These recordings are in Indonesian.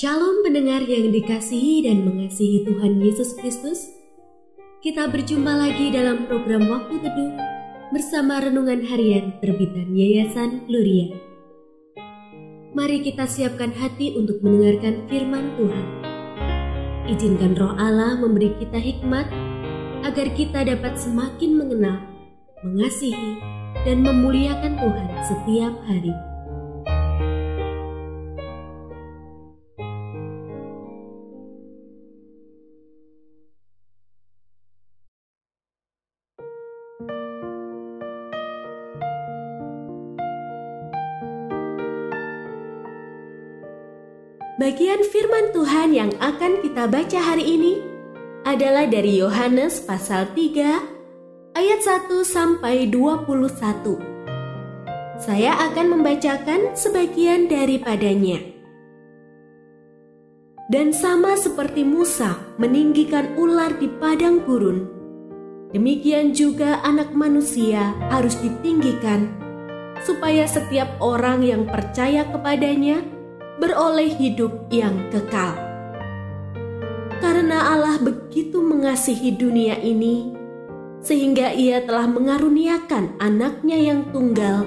Shalom pendengar yang dikasihi dan mengasihi Tuhan Yesus Kristus. Kita berjumpa lagi dalam program Waktu Teduh bersama Renungan Harian terbitan Yayasan Gloria. Mari kita siapkan hati untuk mendengarkan firman Tuhan. Izinkan Roh Allah memberi kita hikmat agar kita dapat semakin mengenal, mengasihi, dan memuliakan Tuhan setiap hari. Bagian firman Tuhan yang akan kita baca hari ini adalah dari Yohanes pasal 3 ayat 1 sampai 21. Saya akan membacakan sebagian daripadanya. Dan sama seperti Musa meninggikan ular di padang gurun, demikian juga Anak Manusia harus ditinggikan, supaya setiap orang yang percaya kepadanya beroleh hidup yang kekal. Karena Allah begitu mengasihi dunia ini, sehingga Ia telah mengaruniakan Anaknya yang tunggal,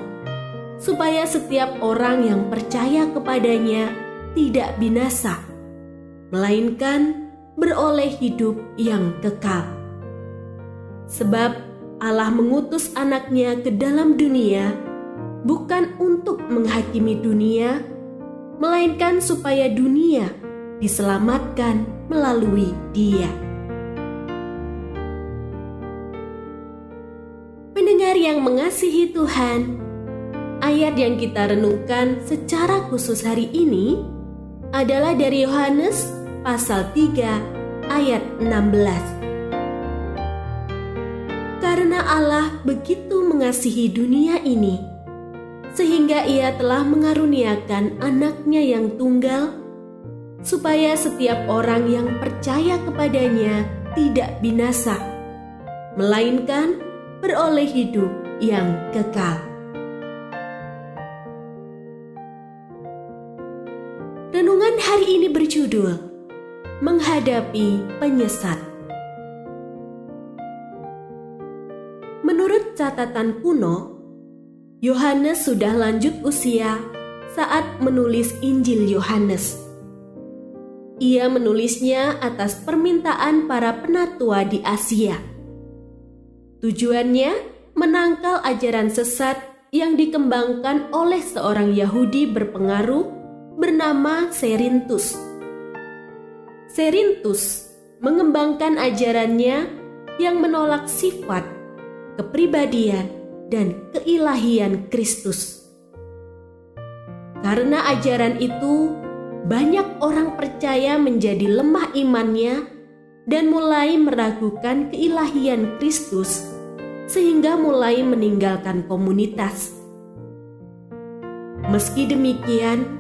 supaya setiap orang yang percaya kepadanya tidak binasa, melainkan beroleh hidup yang kekal. Sebab Allah mengutus Anaknya ke dalam dunia, bukan untuk menghakimi dunia, melainkan supaya dunia diselamatkan melalui Dia. Pendengar yang mengasihi Tuhan, ayat yang kita renungkan secara khusus hari ini adalah dari Yohanes pasal 3 ayat 16. Karena Allah begitu mengasihi dunia ini, sehingga Ia telah mengaruniakan Anaknya yang tunggal, supaya setiap orang yang percaya kepadanya tidak binasa, melainkan beroleh hidup yang kekal. Renungan hari ini berjudul Menghadapi Penyesat. Menurut catatan kuno, Yohanes sudah lanjut usia saat menulis Injil Yohanes. Ia menulisnya atas permintaan para penatua di Asia. Tujuannya menangkal ajaran sesat yang dikembangkan oleh seorang Yahudi berpengaruh bernama Cerinthus. Cerinthus mengembangkan ajarannya yang menolak sifat, kepribadian, dan keilahian Kristus. Karena ajaran itu, banyak orang percaya menjadi lemah imannya dan mulai meragukan keilahian Kristus, sehingga mulai meninggalkan komunitas. Meski demikian,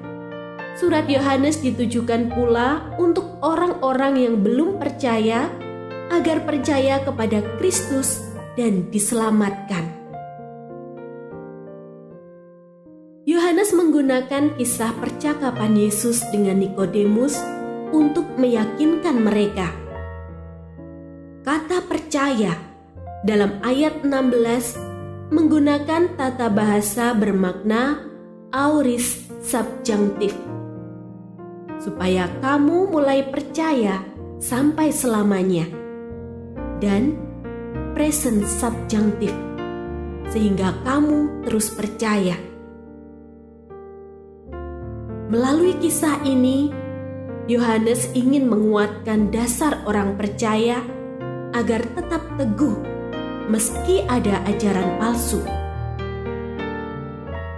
surat Yohanes ditujukan pula untuk orang-orang yang belum percaya agar percaya kepada Kristus dan diselamatkan. Yohanes menggunakan kisah percakapan Yesus dengan Nikodemus untuk meyakinkan mereka. Kata percaya dalam ayat 16 menggunakan tata bahasa bermakna aorist subjunctif, supaya kamu mulai percaya sampai selamanya, dan present subjunctif, sehingga kamu terus percaya. Melalui kisah ini, Yohanes ingin menguatkan dasar orang percaya agar tetap teguh meski ada ajaran palsu.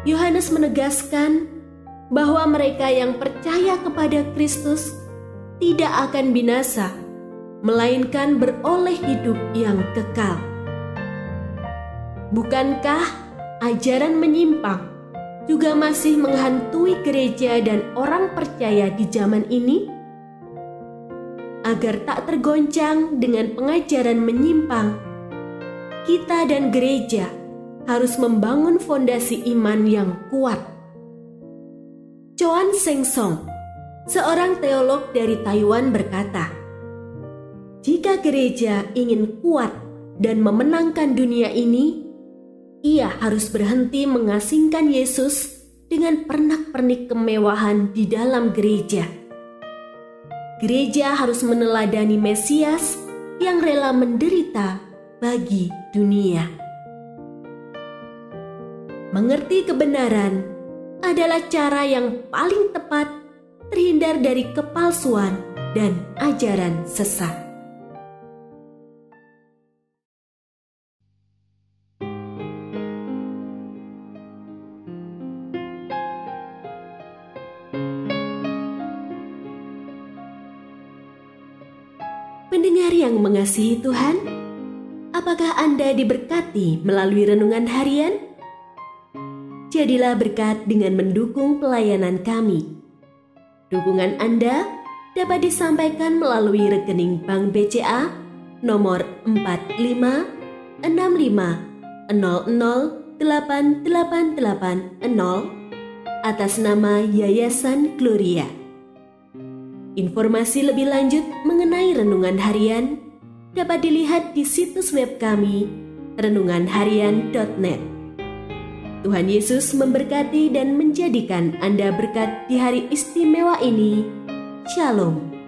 Yohanes menegaskan bahwa mereka yang percaya kepada Kristus tidak akan binasa, melainkan beroleh hidup yang kekal. Bukankah ajaran menyimpang juga masih menghantui gereja dan orang percaya di zaman ini? Agar tak tergoncang dengan pengajaran menyimpang, kita dan gereja harus membangun fondasi iman yang kuat. Choan Seng Song, Seorang teolog dari Taiwan berkata, "Jika gereja ingin kuat dan memenangkan dunia ini, ia harus berhenti mengasingkan Yesus dengan pernak-pernik kemewahan di dalam gereja. Gereja harus meneladani Mesias yang rela menderita bagi dunia." Mengerti kebenaran adalah cara yang paling tepat terhindar dari kepalsuan dan ajaran sesat. Pendengar yang mengasihi Tuhan, apakah Anda diberkati melalui renungan harian? Jadilah berkat dengan mendukung pelayanan kami. Dukungan Anda dapat disampaikan melalui rekening Bank BCA nomor 456500088880 atas nama Yayasan Gloria. Informasi lebih lanjut mengenai renungan harian dapat dilihat di situs web kami renunganharian.net. Tuhan Yesus memberkati dan menjadikan Anda berkat di hari istimewa ini. Shalom.